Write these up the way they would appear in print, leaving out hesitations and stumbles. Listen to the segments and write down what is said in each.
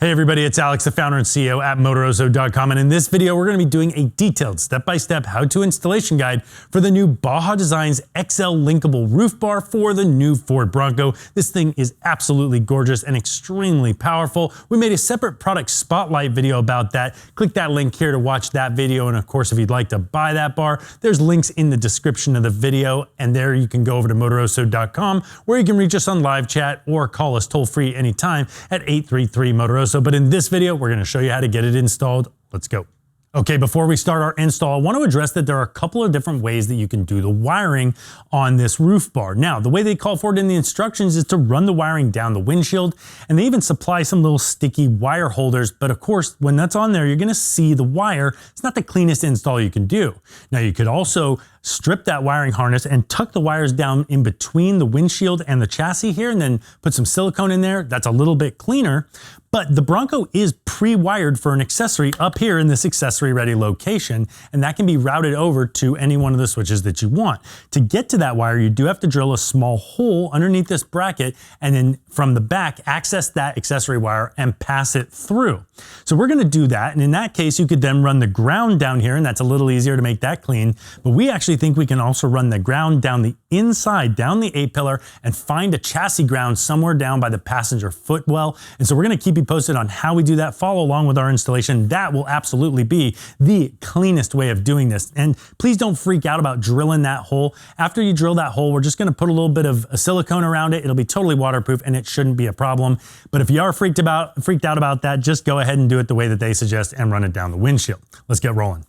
Hey everybody, it's Alex, the founder and CEO at Motoroso.com, and in this video we're going to be doing a detailed step-by-step how-to installation guide for the new Baja Designs XL Linkable roof bar for the new Ford Bronco. This thing is absolutely gorgeous and extremely powerful. We made a separate product spotlight video about that. Click that link here to watch that video, and of course if you'd like to buy that bar, there's links in the description of the video, and there you can go over to Motoroso.com where you can reach us on live chat or call us toll-free anytime at 833-MOTOROSO. But in this video, we're going to show you how to get it installed. Let's go. Okay, before we start our install, I want to address that there are a couple of different ways that you can do the wiring on this roof bar. Now, the way they call for it in the instructions is to run the wiring down the windshield, and they even supply some little sticky wire holders. But of course, when that's on there, you're going to see the wire. It's not the cleanest install you can do. Now, you could also strip that wiring harness and tuck the wires down in between the windshield and the chassis here, and then put some silicone in there. That's a little bit cleaner. But the Bronco is pre-wired for an accessory up here in this accessory ready location, and that can be routed over to any one of the switches that you want. To get to that wire, you do have to drill a small hole underneath this bracket, and then from the back, access that accessory wire and pass it through. So we're gonna do that, and in that case, you could then run the ground down here, and that's a little easier to make that clean. But we actually think we can also run the ground down the inside, down the A-pillar, and find a chassis ground somewhere down by the passenger footwell. And so we're gonna keep you posted on how we do that. Follow along with our installation. That will absolutely be the cleanest way of doing this. And please don't freak out about drilling that hole. After you drill that hole, we're just gonna put a little bit of silicone around it. It'll be totally waterproof and it shouldn't be a problem. But if you are freaked out about that, just go ahead and do it the way that they suggest and run it down the windshield. Let's get rolling.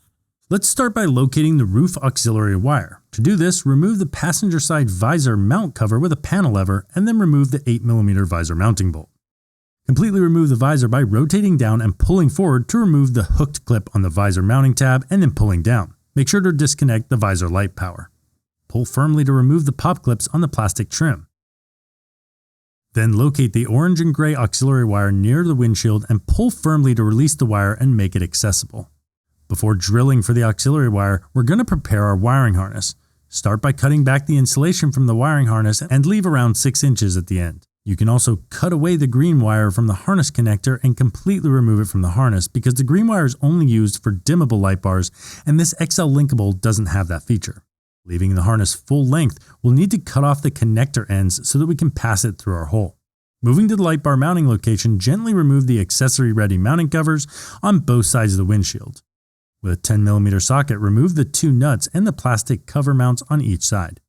Let's start by locating the roof auxiliary wire. To do this, remove the passenger side visor mount cover with a panel lever and then remove the 8mm visor mounting bolt. Completely remove the visor by rotating down and pulling forward to remove the hooked clip on the visor mounting tab and then pulling down. Make sure to disconnect the visor light power. Pull firmly to remove the pop clips on the plastic trim. Then locate the orange and gray auxiliary wire near the windshield and pull firmly to release the wire and make it accessible. Before drilling for the auxiliary wire, we're going to prepare our wiring harness. Start by cutting back the insulation from the wiring harness and leave around 6 inches at the end. You can also cut away the green wire from the harness connector and completely remove it from the harness because the green wire is only used for dimmable light bars and this XL Linkable doesn't have that feature. Leaving the harness full length, we'll need to cut off the connector ends so that we can pass it through our hole. Moving to the light bar mounting location, gently remove the accessory ready mounting covers on both sides of the windshield. With a 10mm socket, remove the 2 nuts and the plastic cover mounts on each side.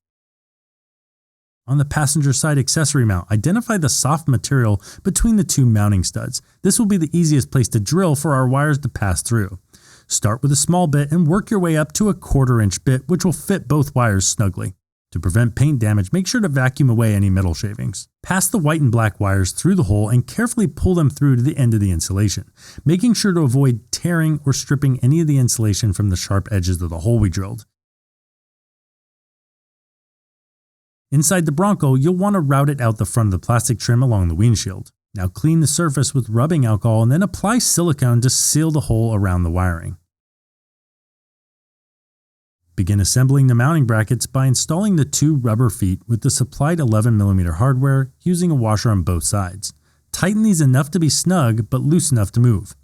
On the passenger side accessory mount, identify the soft material between the 2 mounting studs. This will be the easiest place to drill for our wires to pass through. Start with a small bit and work your way up to a 1/4 inch bit, which will fit both wires snugly. To prevent paint damage, make sure to vacuum away any metal shavings. Pass the white and black wires through the hole and carefully pull them through to the end of the insulation, making sure to avoid tearing or stripping any of the insulation from the sharp edges of the hole we drilled. Inside the Bronco, you'll want to route it out the front of the plastic trim along the windshield. Now clean the surface with rubbing alcohol and then apply silicone to seal the hole around the wiring. Begin assembling the mounting brackets by installing the 2 rubber feet with the supplied 11mm hardware using a washer on both sides. Tighten these enough to be snug but loose enough to move.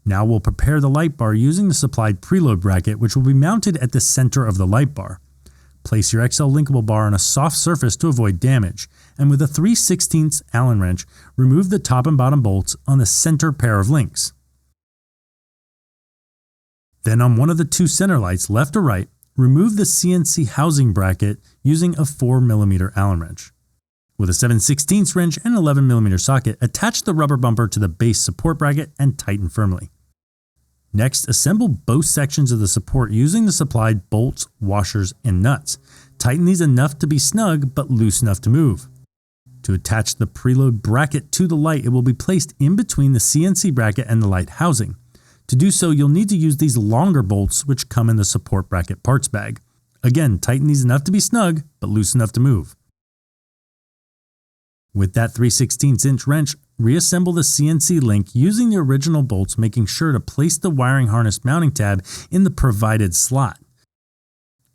Now we'll prepare the light bar using the supplied preload bracket, which will be mounted at the center of the light bar. Place your XL Linkable bar on a soft surface to avoid damage, and with a 3/16 Allen wrench, remove the top and bottom bolts on the center pair of links. Then on one of the 2 center lights, left or right, remove the CNC housing bracket using a 4mm Allen wrench. With a 7/16 wrench and 11mm socket, attach the rubber bumper to the base support bracket and tighten firmly. Next, assemble both sections of the support using the supplied bolts, washers, and nuts. Tighten these enough to be snug but loose enough to move. To attach the preload bracket to the light, it will be placed in between the CNC bracket and the light housing. To do so, you'll need to use these longer bolts which come in the support bracket parts bag. Again, tighten these enough to be snug but loose enough to move. With that 3/16 wrench, reassemble the CNC link using the original bolts, making sure to place the wiring harness mounting tab in the provided slot.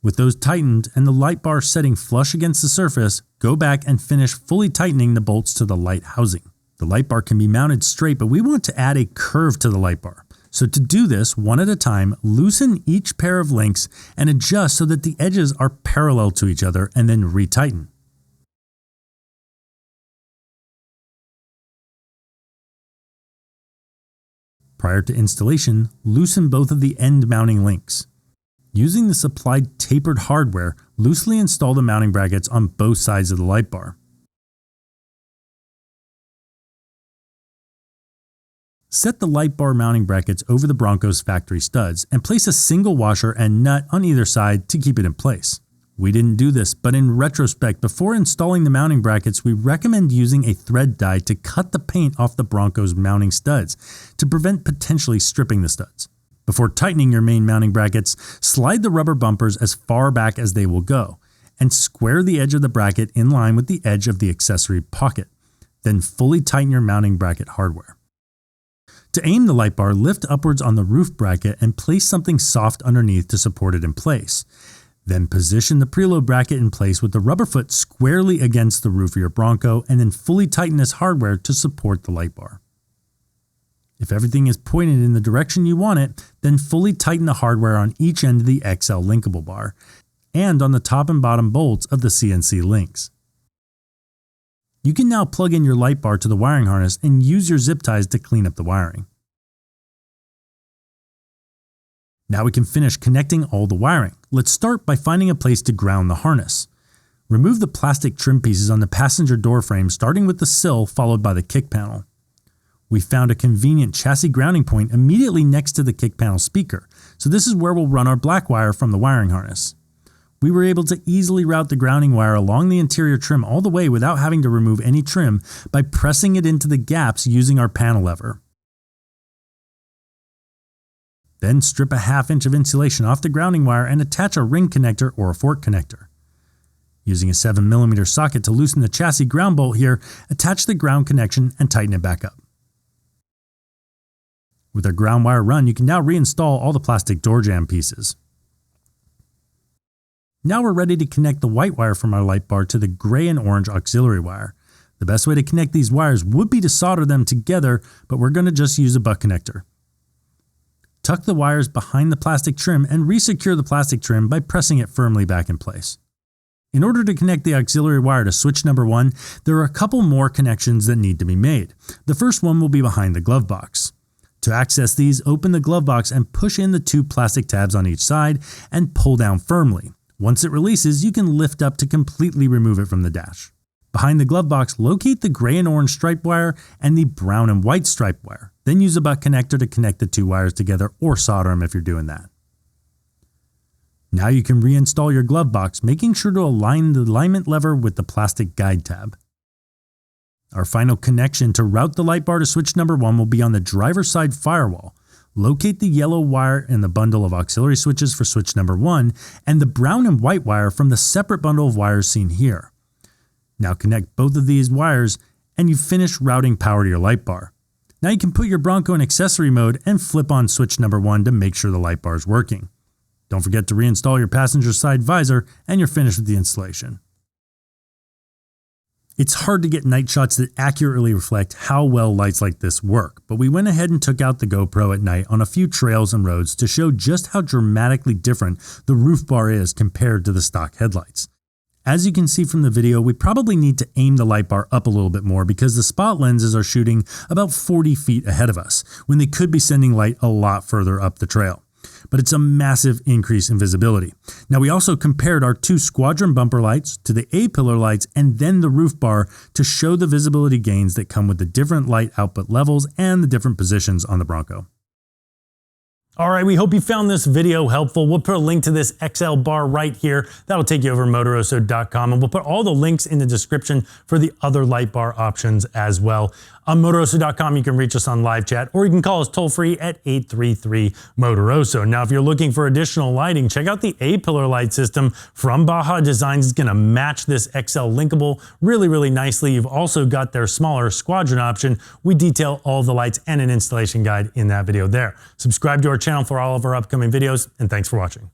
With those tightened and the light bar setting flush against the surface, go back and finish fully tightening the bolts to the light housing. The light bar can be mounted straight, but we want to add a curve to the light bar. So to do this, one at a time, loosen each pair of links and adjust so that the edges are parallel to each other, and then retighten. Prior to installation, loosen both of the end mounting links. Using the supplied tapered hardware, loosely install the mounting brackets on both sides of the light bar. Set the light bar mounting brackets over the Bronco's factory studs and place a single washer and nut on either side to keep it in place. We didn't do this, but in retrospect, before installing the mounting brackets, we recommend using a thread die to cut the paint off the Bronco's mounting studs to prevent potentially stripping the studs. Before tightening your main mounting brackets, slide the rubber bumpers as far back as they will go, and square the edge of the bracket in line with the edge of the accessory pocket. Then fully tighten your mounting bracket hardware. To aim the light bar, lift upwards on the roof bracket and place something soft underneath to support it in place. Then position the preload bracket in place with the rubber foot squarely against the roof of your Bronco, and then fully tighten this hardware to support the light bar. If everything is pointed in the direction you want it, then fully tighten the hardware on each end of the XL Linkable bar and on the top and bottom bolts of the CNC links. You can now plug in your light bar to the wiring harness and use your zip ties to clean up the wiring. Now we can finish connecting all the wiring. Let's start by finding a place to ground the harness. Remove the plastic trim pieces on the passenger door frame, starting with the sill followed by the kick panel. We found a convenient chassis grounding point immediately next to the kick panel speaker, so this is where we'll run our black wire from the wiring harness. We were able to easily route the grounding wire along the interior trim all the way without having to remove any trim by pressing it into the gaps using our panel lever. Then strip a ½ inch of insulation off the grounding wire and attach a ring connector or a fork connector. Using a 7mm socket to loosen the chassis ground bolt here, attach the ground connection and tighten it back up. With our ground wire run, you can now reinstall all the plastic door jamb pieces. Now we're ready to connect the white wire from our light bar to the gray and orange auxiliary wire. The best way to connect these wires would be to solder them together, but we're going to just use a butt connector. Tuck the wires behind the plastic trim and resecure the plastic trim by pressing it firmly back in place. In order to connect the auxiliary wire to switch number 1, there are a couple more connections that need to be made. The first one will be behind the glove box. To access these, open the glove box and push in the 2 plastic tabs on each side and pull down firmly. Once it releases, you can lift up to completely remove it from the dash. Behind the glove box, locate the gray and orange stripe wire and the brown and white stripe wire. Then use a butt connector to connect the 2 wires together, or solder them if you're doing that. Now you can reinstall your glove box, making sure to align the alignment lever with the plastic guide tab. Our final connection to route the light bar to switch number 1 will be on the driver's side firewall. Locate the yellow wire in the bundle of auxiliary switches for switch number 1 and the brown and white wire from the separate bundle of wires seen here. Now connect both of these wires and you've finished routing power to your light bar. Now you can put your Bronco in accessory mode and flip on switch number 1 to make sure the light bar is working. Don't forget to reinstall your passenger side visor and you're finished with the installation. It's hard to get night shots that accurately reflect how well lights like this work, but we went ahead and took out the GoPro at night on a few trails and roads to show just how dramatically different the roof bar is compared to the stock headlights. As you can see from the video, we probably need to aim the light bar up a little bit more because the spot lenses are shooting about 40 feet ahead of us, when they could be sending light a lot further up the trail. But it's a massive increase in visibility. Now we also compared our 2 squadron bumper lights to the A-pillar lights and then the roof bar to show the visibility gains that come with the different light output levels and the different positions on the Bronco. Alright, we hope you found this video helpful. We'll put a link to this XL bar right here. That'll take you over to Motoroso.com, and we'll put all the links in the description for the other light bar options as well. On Motoroso.com, you can reach us on live chat, or you can call us toll-free at 833-MOTOROSO. Now, if you're looking for additional lighting, check out the A-pillar light system from Baja Designs. It's going to match this XL Linkable really, really nicely. You've also got their smaller squadron option. We detail all the lights and an installation guide in that video there. Subscribe to our channel for all of our upcoming videos, and thanks for watching.